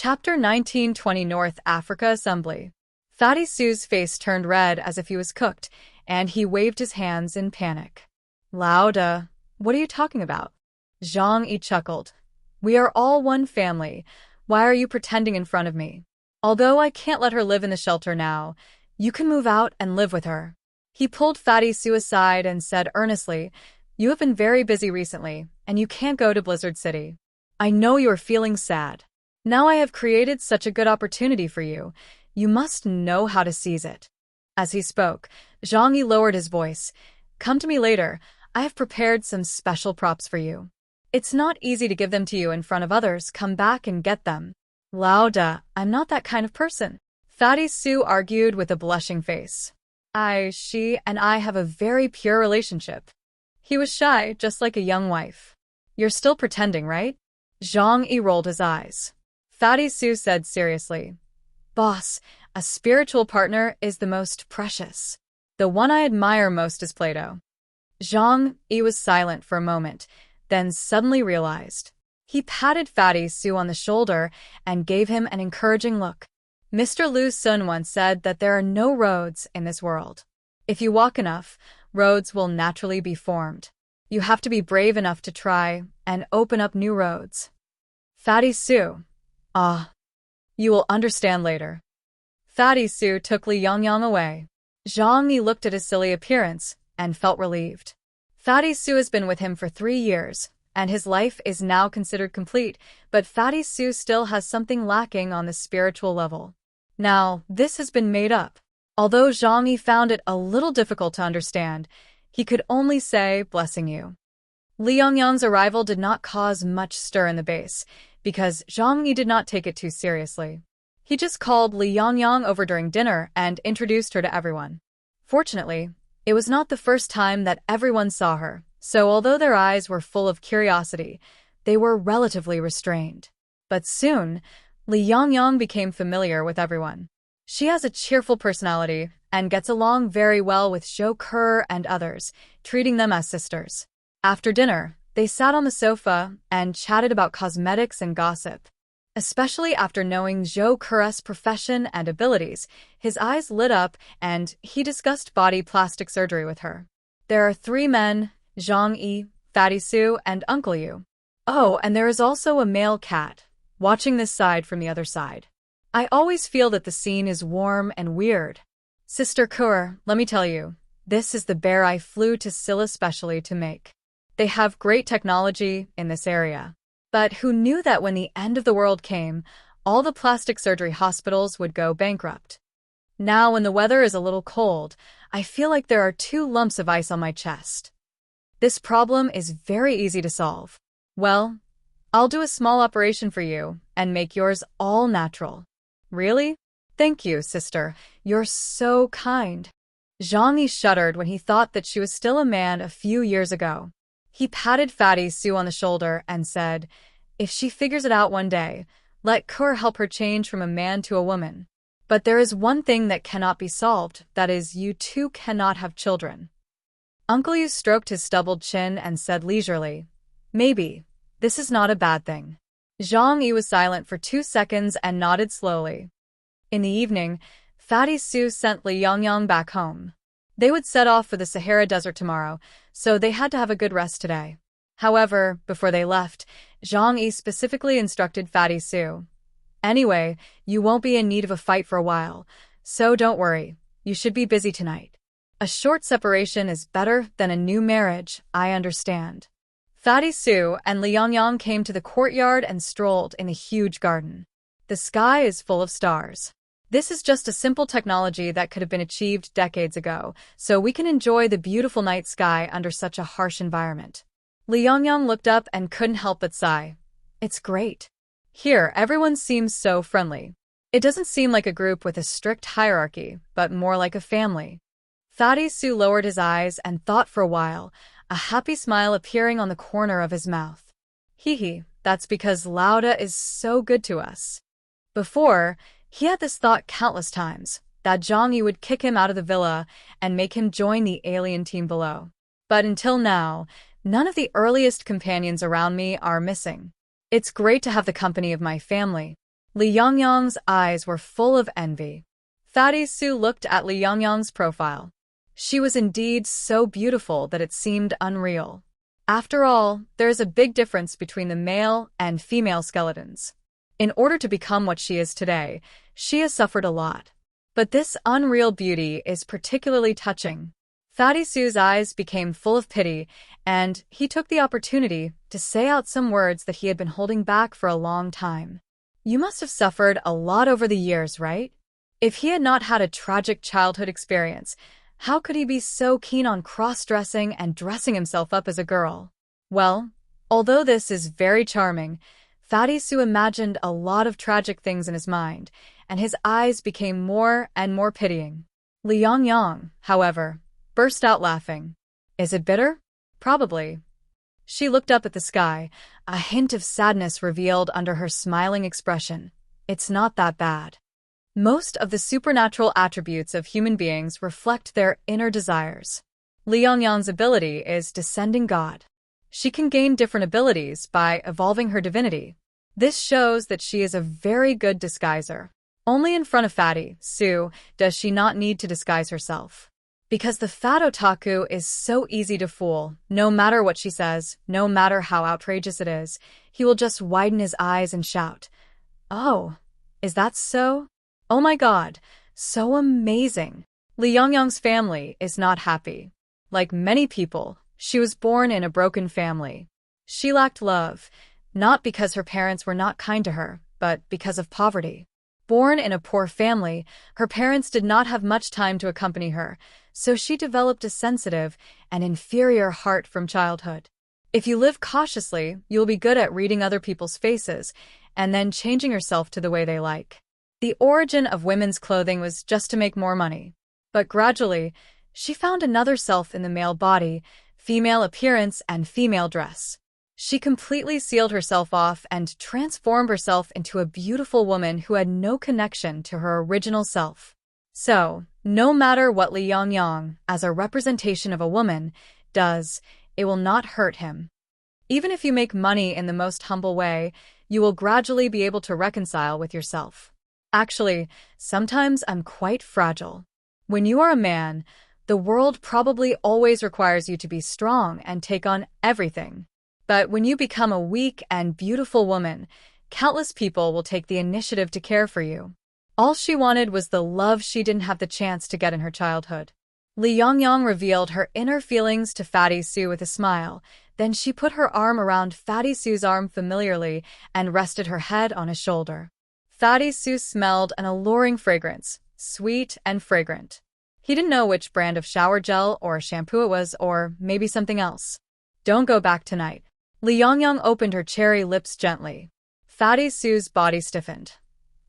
Chapter 1920 North Africa Assembly. Fatty Sue's face turned red as if he was cooked, and he waved his hands in panic. Lauda, what are you talking about? Zhang Yi chuckled. We are all one family. Why are you pretending in front of me? Although I can't let her live in the shelter now, you can move out and live with her. He pulled Fatty Sue aside and said earnestly, You have been very busy recently, and you can't go to Blizzard City. I know you are feeling sad. Now I have created such a good opportunity for you. You must know how to seize it. As he spoke, Zhang Yi lowered his voice. Come to me later. I have prepared some special props for you. It's not easy to give them to you in front of others. Come back and get them. Lauda, I'm not that kind of person. Fatty Sue argued with a blushing face. She and I have a very pure relationship. He was shy, just like a young wife. You're still pretending, right? Zhang Yi rolled his eyes. Fatty Sue said seriously, Boss, a spiritual partner is the most precious. The one I admire most is Plato. Zhang Yi was silent for a moment, then suddenly realized. He patted Fatty Sue on the shoulder and gave him an encouraging look. Mr. Lu Sun once said that there are no roads in this world. If you walk enough, roads will naturally be formed. You have to be brave enough to try and open up new roads. Fatty Sue. You will understand later. Fatty Sue took Li Yangyang away. Zhang Yi looked at his silly appearance and felt relieved. Fatty Sue has been with him for 3 years, and his life is now considered complete, but Fatty Sue still has something lacking on the spiritual level. Now, this has been made up. Although Zhang Yi found it a little difficult to understand, he could only say, blessing you. Li Yangyang's arrival did not cause much stir in the base, because Zhang Yi did not take it too seriously. He just called Li Yangyang over during dinner and introduced her to everyone. Fortunately, it was not the first time that everyone saw her, so although their eyes were full of curiosity, they were relatively restrained. But soon, Li Yangyang became familiar with everyone. She has a cheerful personality and gets along very well with Zhou Ke and others, treating them as sisters. After dinner, they sat on the sofa and chatted about cosmetics and gossip. Especially after knowing Zhou Ke's profession and abilities, his eyes lit up and he discussed body plastic surgery with her. There are 3 men, Zhang Yi, Fatty Sue, and Uncle Yu. Oh, and there is also a male cat, watching this side from the other side. I always feel that the scene is warm and weird. Sister Ke, let me tell you, this is the bear I flew to Silla specially to make. They have great technology in this area. But who knew that when the end of the world came, all the plastic surgery hospitals would go bankrupt? Now, when the weather is a little cold, I feel like there are 2 lumps of ice on my chest. This problem is very easy to solve. Well, I'll do a small operation for you and make yours all natural. Really? Thank you, sister. You're so kind. Zhang Yi shuddered when he thought that she was still a man a few years ago. He patted Fatty Sue on the shoulder and said, If she figures it out one day, let Ke help her change from a man to a woman. But there is one thing that cannot be solved, that is, you 2 cannot have children. Uncle Yu stroked his stubbled chin and said leisurely, Maybe. This is not a bad thing. Zhang Yi was silent for 2 seconds and nodded slowly. In the evening, Fatty Sue sent Li Yangyang back home. They would set off for the Sahara Desert tomorrow, so they had to have a good rest today. However, before they left, Zhang Yi specifically instructed Fatty Sue. Anyway, you won't be in need of a fight for a while, so don't worry. You should be busy tonight. A short separation is better than a new marriage, I understand. Fatty Sue and Li Yangyang came to the courtyard and strolled in a huge garden. The sky is full of stars. This is just a simple technology that could have been achieved decades ago, so we can enjoy the beautiful night sky under such a harsh environment. Li Yangyang looked up and couldn't help but sigh. It's great. Here, everyone seems so friendly. It doesn't seem like a group with a strict hierarchy, but more like a family. Fatty Sue lowered his eyes and thought for a while, a happy smile appearing on the corner of his mouth. Hee, that's because Lauda is so good to us. Before, he had this thought countless times, that Zhang Yi would kick him out of the villa and make him join the alien team below. But until now, none of the earliest companions around me are missing. It's great to have the company of my family. Li Yongyang's eyes were full of envy. Fatty Sue looked at Li Yongyang's profile. She was indeed so beautiful that it seemed unreal. After all, there is a big difference between the male and female skeletons. In order to become what she is today, she has suffered a lot. But this unreal beauty is particularly touching. Fatty Sue's eyes became full of pity, and he took the opportunity to say out some words that he had been holding back for a long time. You must have suffered a lot over the years, right? If he had not had a tragic childhood experience, how could he be so keen on cross-dressing and dressing himself up as a girl? Well, although this is very charming, Fatty Sue imagined a lot of tragic things in his mind, and his eyes became more and more pitying. Li Yongyang, however, burst out laughing. Is it bitter? Probably. She looked up at the sky, a hint of sadness revealed under her smiling expression. It's not that bad. Most of the supernatural attributes of human beings reflect their inner desires. Li Yongyang's ability is Descending God. She can gain different abilities by evolving her divinity. This shows that she is a very good disguiser. Only in front of Fatty Sue does she not need to disguise herself. Because the fat otaku is so easy to fool, no matter what she says, no matter how outrageous it is, he will just widen his eyes and shout, "Oh, is that so? Oh my god, so amazing." Li Yongyang's family is not happy. Like many people, she was born in a broken family. She lacked love, not because her parents were not kind to her, but because of poverty. Born in a poor family, her parents did not have much time to accompany her, so she developed a sensitive and inferior heart from childhood. If you live cautiously, you'll be good at reading other people's faces and then changing yourself to the way they like. The origin of women's clothing was just to make more money. But gradually, she found another self in the male body, female appearance and female dress. She completely sealed herself off and transformed herself into a beautiful woman who had no connection to her original self. So, no matter what Li Yongyang, as a representation of a woman, does, it will not hurt him. Even if you make money in the most humble way, you will gradually be able to reconcile with yourself. Actually, sometimes I'm quite fragile. When you are a man, the world probably always requires you to be strong and take on everything. But when you become a weak and beautiful woman, countless people will take the initiative to care for you. All she wanted was the love she didn't have the chance to get in her childhood. Li Yongyang revealed her inner feelings to Fatty Sue with a smile. Then she put her arm around Fatty Sue's arm familiarly and rested her head on his shoulder. Fatty Sue smelled an alluring fragrance, sweet and fragrant. He didn't know which brand of shower gel or shampoo it was, or maybe something else. Don't go back tonight. Li Yongyang opened her cherry lips gently. Fatty Sue's body stiffened.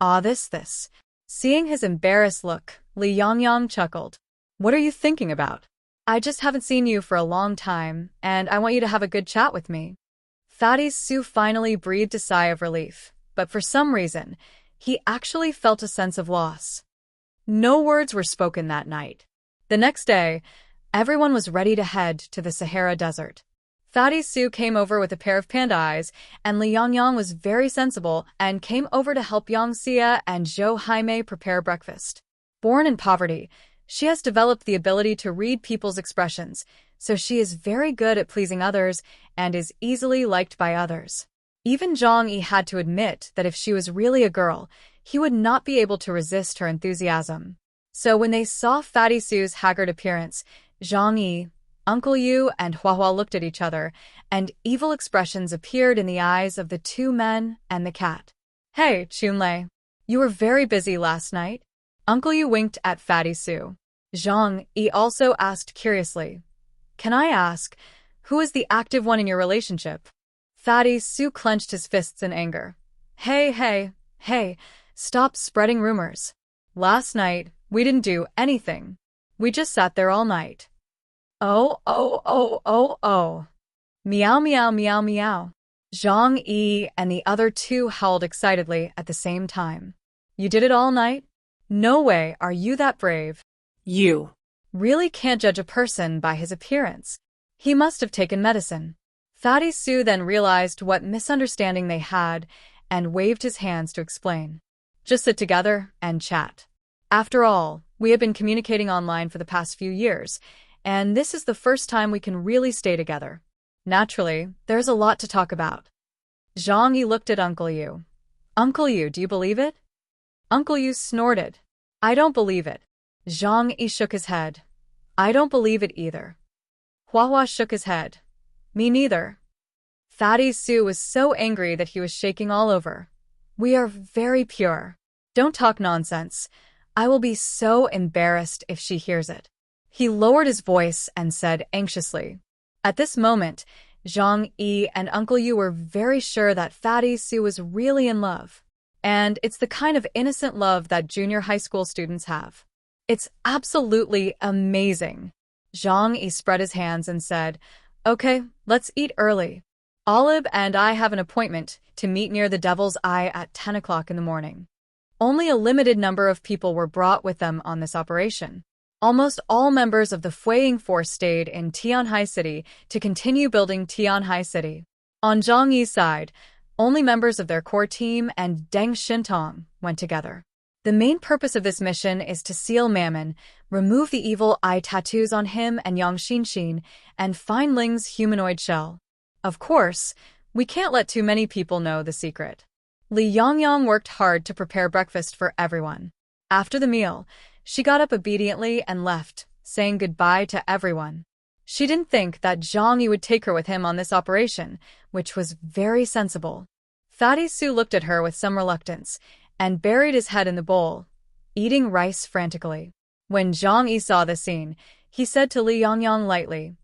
Ah, this. Seeing his embarrassed look, Li Yongyang chuckled. What are you thinking about? I just haven't seen you for a long time, and I want you to have a good chat with me. Fatty Sue finally breathed a sigh of relief, but for some reason, he actually felt a sense of loss. No words were spoken that night. The next day, everyone was ready to head to the Sahara Desert. Fatty Sue came over with a pair of panda eyes, and Li Yongyang was very sensible and came over to help Yang Xia and Zhou Haimei prepare breakfast. Born in poverty, she has developed the ability to read people's expressions, so she is very good at pleasing others and is easily liked by others. Even Zhang Yi had to admit that if she was really a girl, he would not be able to resist her enthusiasm. So when they saw Fatty Sue's haggard appearance, Zhang Yi, Uncle Yu and Huahua looked at each other, and evil expressions appeared in the eyes of the two men and the cat. Hey, Chunlei, you were very busy last night? Uncle Yu winked at Fatty Sue. Zhang Yi also asked curiously, Can I ask, who is the active one in your relationship? Fatty Sue clenched his fists in anger. Hey, stop spreading rumors. Last night, we didn't do anything. We just sat there all night. Oh. Meow. Zhang Yi and the other two howled excitedly at the same time. You did it all night? No way, are you that brave? You really can't judge a person by his appearance. He must have taken medicine. Fatty Sue then realized what misunderstanding they had and waved his hands to explain. Just sit together and chat. After all, we have been communicating online for the past few years, and this is the first time we can really stay together. Naturally, there's a lot to talk about. Zhang Yi looked at Uncle Yu. Uncle Yu, do you believe it? Uncle Yu snorted. I don't believe it. Zhang Yi shook his head. I don't believe it either. Hua Hua shook his head. Me neither. Fatty Su was so angry that he was shaking all over. We are very pure. Don't talk nonsense. I will be so embarrassed if she hears it. He lowered his voice and said anxiously. At this moment, Zhang Yi and Uncle Yu were very sure that Fatty Su was really in love. And it's the kind of innocent love that junior high school students have. It's absolutely amazing. Zhang Yi spread his hands and said, Okay, let's eat early. Olive and I have an appointment to meet near the Devil's Eye at 10 o'clock in the morning. Only a limited number of people were brought with them on this operation. Almost all members of the Fueying Force stayed in Tianhai City to continue building Tianhai City. On Zhang Yi's side, only members of their core team and Deng Xintong went together. The main purpose of this mission is to seal Mammon, remove the evil eye tattoos on him and Yang Xinxin, and find Ling's humanoid shell. Of course, we can't let too many people know the secret. Li Yangyang worked hard to prepare breakfast for everyone. After the meal, she got up obediently and left, saying goodbye to everyone. She didn't think that Zhang Yi would take her with him on this operation, which was very sensible. Fatty Su looked at her with some reluctance and buried his head in the bowl, eating rice frantically. When Zhang Yi saw the scene, he said to Li Yangyang lightly,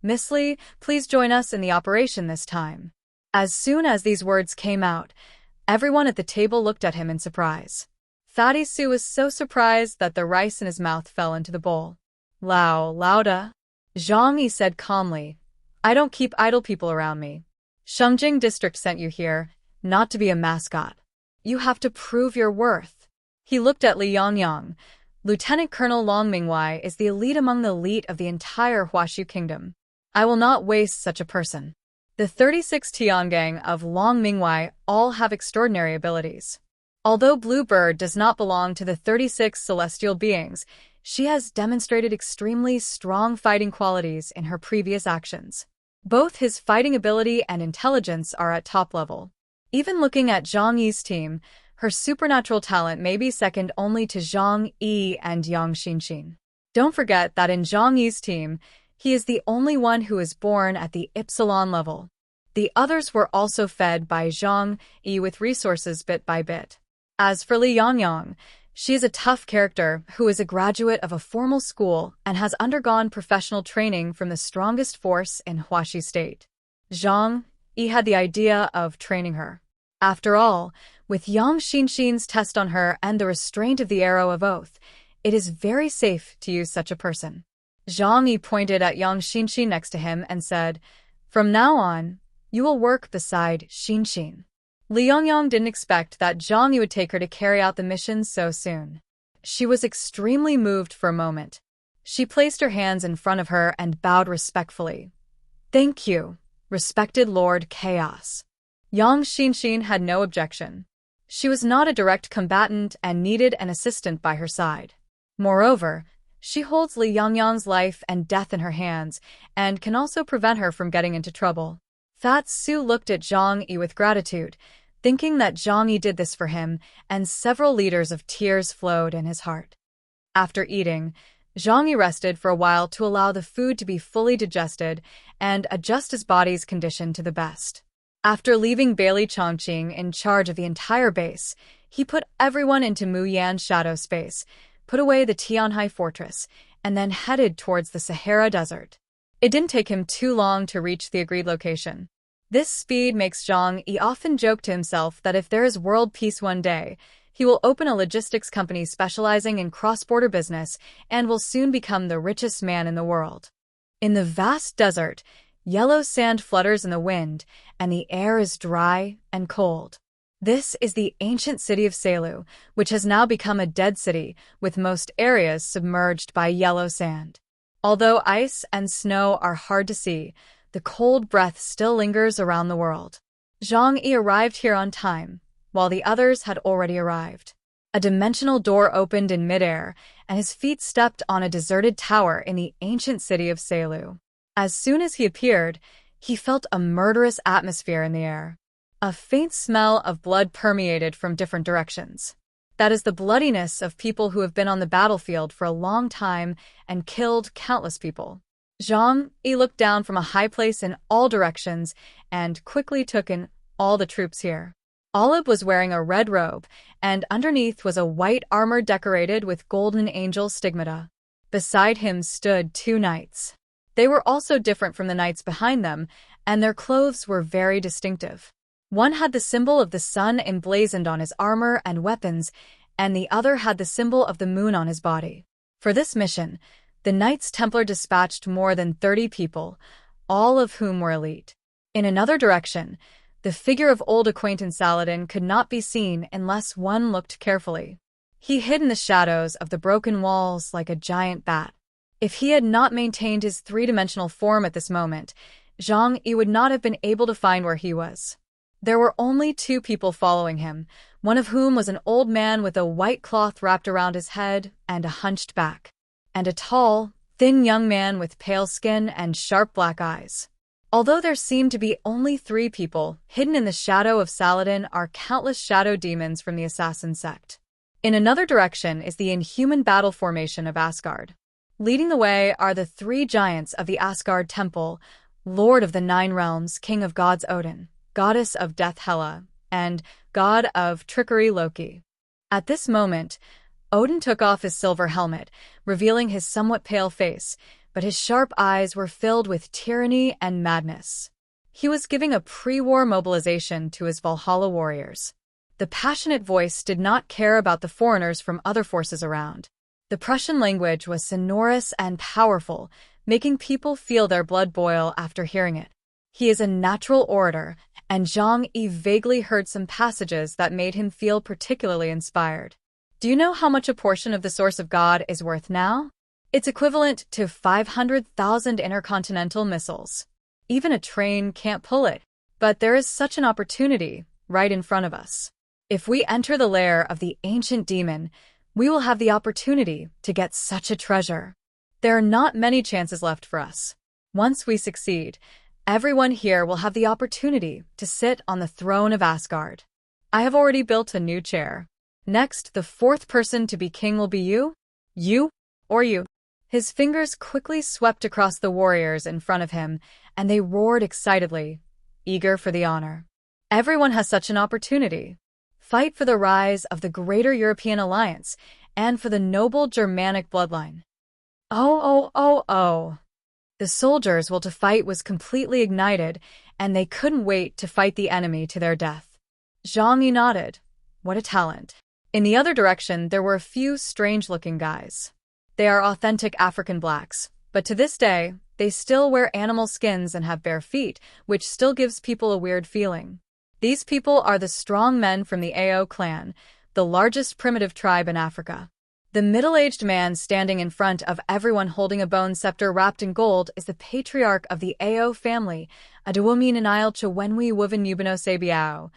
Miss Li, please join us in the operation this time. As soon as these words came out, everyone at the table looked at him in surprise. Fatty Su was so surprised that the rice in his mouth fell into the bowl. Lauda. Zhang Yi said calmly, I don't keep idle people around me. Shengjing District sent you here, not to be a mascot. You have to prove your worth. He looked at Li Yangyang. Lieutenant Colonel Long Mingwei is the elite among the elite of the entire Huashu Kingdom. I will not waste such a person. The 36 Tiangang of Long Mingwei all have extraordinary abilities. Although Blue Bird does not belong to the 36 celestial beings, she has demonstrated extremely strong fighting qualities in her previous actions. Both his fighting ability and intelligence are at top level. Even looking at Zhang Yi's team, her supernatural talent may be second only to Zhang Yi and Yang Xinxin. Don't forget that in Zhang Yi's team, he is the only one who is born at the Ypsilon level. The others were also fed by Zhang Yi with resources bit by bit. As for Li Yangyang, she is a tough character who is a graduate of a formal school and has undergone professional training from the strongest force in Huaxi State. Zhang Yi had the idea of training her. After all, with Yang Xinxin's test on her and the restraint of the Arrow of Oath, it is very safe to use such a person. Zhang Yi pointed at Yang Xinxin next to him and said, From now on, you will work beside Xinxin. Li Yangyang didn't expect that Zhang Yi would take her to carry out the mission so soon. She was extremely moved for a moment. She placed her hands in front of her and bowed respectfully. Thank you, respected Lord Chaos. Yang Xinxin had no objection. She was not a direct combatant and needed an assistant by her side. Moreover, she holds Li Yangyang's life and death in her hands and can also prevent her from getting into trouble. Fat Su looked at Zhang Yi with gratitude, thinking that Zhang Yi did this for him, and several liters of tears flowed in his heart. After eating, Zhang Yi rested for a while to allow the food to be fully digested and adjust his body's condition to the best. After leaving Bailey Chongqing in charge of the entire base, he put everyone into Muyan Shadow Space, put away the Tianhai Fortress, and then headed towards the Sahara Desert. It didn't take him too long to reach the agreed location. This speed makes Zhang Yi often joke to himself that if there is world peace one day, he will open a logistics company specializing in cross-border business and will soon become the richest man in the world. In the vast desert, yellow sand flutters in the wind, and the air is dry and cold. This is the ancient city of Selu, which has now become a dead city, with most areas submerged by yellow sand. Although ice and snow are hard to see, the cold breath still lingers around the world. Zhang Yi arrived here on time, while the others had already arrived. A dimensional door opened in midair, and his feet stepped on a deserted tower in the ancient city of Selu. As soon as he appeared, he felt a murderous atmosphere in the air. A faint smell of blood permeated from different directions. That is the bloodiness of people who have been on the battlefield for a long time and killed countless people. Zhang Yi looked down from a high place in all directions and quickly took in all the troops here. Olive was wearing a red robe, and underneath was a white armor decorated with golden angel stigmata. Beside him stood 2 knights. They were also different from the knights behind them, and their clothes were very distinctive. One had the symbol of the sun emblazoned on his armor and weapons, and the other had the symbol of the moon on his body. For this mission, the Knights Templar dispatched more than 30 people, all of whom were elite. In another direction, the figure of old acquaintance Saladin could not be seen unless one looked carefully. He hid in the shadows of the broken walls like a giant bat. If he had not maintained his 3-dimensional form at this moment, Zhang Yi would not have been able to find where he was. There were only 2 people following him, one of whom was an old man with a white cloth wrapped around his head and a hunched back, and a tall, thin young man with pale skin and sharp black eyes. Although there seemed to be only 3 people, hidden in the shadow of Saladin are countless shadow demons from the assassin sect. In another direction is the inhuman battle formation of Asgard. Leading the way are the 3 giants of the Asgard Temple, Lord of the 9 Realms, King of Gods Odin, Goddess of Death Hela, and God of Trickery Loki. At this moment, Odin took off his silver helmet, revealing his somewhat pale face, but his sharp eyes were filled with tyranny and madness. He was giving a pre-war mobilization to his Valhalla warriors. The passionate voice did not care about the foreigners from other forces around. The Prussian language was sonorous and powerful, making people feel their blood boil after hearing it. He is a natural orator, and Zhang Yi vaguely heard some passages that made him feel particularly inspired. Do you know how much a portion of the source of God is worth now? It's equivalent to 500,000 intercontinental missiles. Even a train can't pull it. But there is such an opportunity right in front of us. If we enter the lair of the ancient demon, we will have the opportunity to get such a treasure. There are not many chances left for us. Once we succeed, everyone here will have the opportunity to sit on the throne of Asgard. I have already built a new chair. Next, the 4th person to be king will be you? You or you? His fingers quickly swept across the warriors in front of him, and they roared excitedly, eager for the honor. Everyone has such an opportunity. Fight for the rise of the greater European alliance and for the noble Germanic bloodline. Oh. The soldiers' will to fight was completely ignited, and they couldn't wait to fight the enemy to their death. Zhang Yi nodded. What a talent. In the other direction, there were a few strange-looking guys. They are authentic African blacks, but to this day, they still wear animal skins and have bare feet, which still gives people a weird feeling. These people are the strong men from the Ao clan, the largest primitive tribe in Africa. The middle-aged man standing in front of everyone holding a bone scepter wrapped in gold is the patriarch of the Ao family, Adewumi Nanail Chawenwi Woven Yubino Sabiao,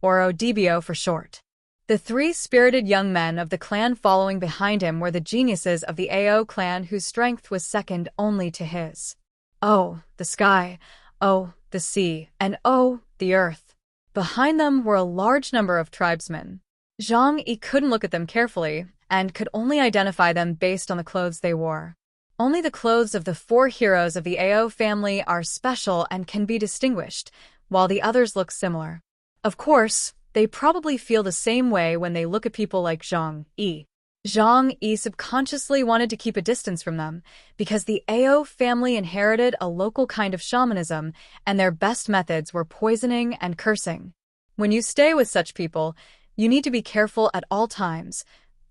or Odibio for short. The 3 spirited young men of the clan following behind him were the geniuses of the Ao clan whose strength was second only to his. Oh, the sky, oh, the sea, and oh, the earth. Behind them were a large number of tribesmen. Zhang Yi couldn't look at them carefully and could only identify them based on the clothes they wore. Only the clothes of the 4 heroes of the Ao family are special and can be distinguished, while the others look similar. Of course, they probably feel the same way when they look at people like Zhang Yi. Zhang Yi subconsciously wanted to keep a distance from them because the Ao family inherited a local kind of shamanism, and their best methods were poisoning and cursing. When you stay with such people, you need to be careful at all times,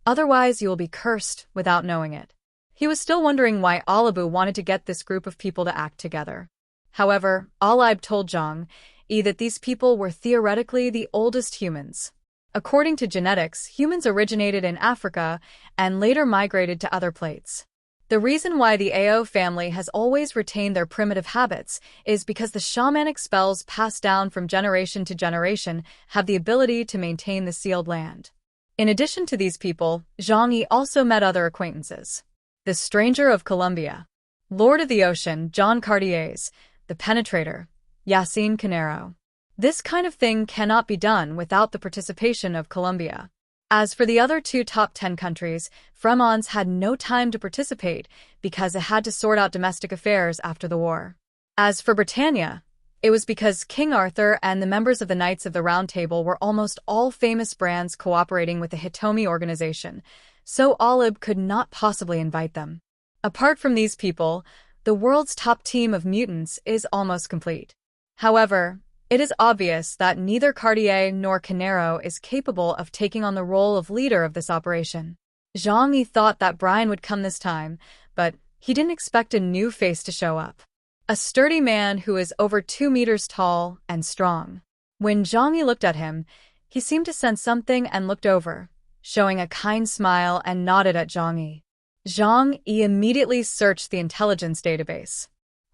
otherwise you will be cursed without knowing it. He was still wondering why Alibu wanted to get this group of people to act together. However, Alib told Zhang Yi that these people were theoretically the oldest humans. According to genetics, humans originated in Africa and later migrated to other plates. The reason why the Ao family has always retained their primitive habits is because the shamanic spells passed down from generation to generation have the ability to maintain the sealed land. In addition to these people, Zhang Yi also met other acquaintances. The Stranger of Columbia, Lord of the Ocean, John Cartier's, the Penetrator, Yassine Canero. This kind of thing cannot be done without the participation of Colombia. As for the other two top 10 countries, Fremons had no time to participate because it had to sort out domestic affairs after the war. As for Britannia, it was because King Arthur and the members of the Knights of the Round Table were almost all famous brands cooperating with the Hitomi organization, so Olib could not possibly invite them. Apart from these people, the world's top team of mutants is almost complete. However, it is obvious that neither Cartier nor Canero is capable of taking on the role of leader of this operation. Zhang Yi thought that Brian would come this time, but he didn't expect a new face to show up. A sturdy man who is over 2 meters tall and strong. When Zhang Yi looked at him, he seemed to sense something and looked over, showing a kind smile and nodded at Zhang Yi. Zhang Yi immediately searched the intelligence database.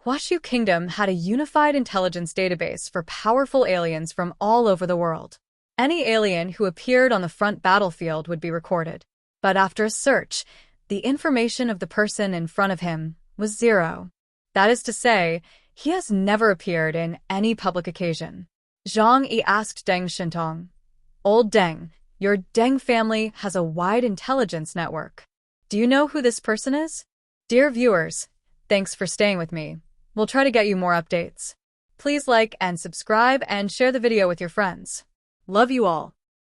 Huashu Kingdom had a unified intelligence database for powerful aliens from all over the world. Any alien who appeared on the front battlefield would be recorded. But after a search, the information of the person in front of him was 0. That is to say, he has never appeared in any public occasion. Zhang Yi asked Deng Shintong, "Old Deng, your Deng family has a wide intelligence network. Do you know who this person is?" Dear viewers, thanks for staying with me. We'll try to get you more updates. Please like and subscribe and share the video with your friends. Love you all.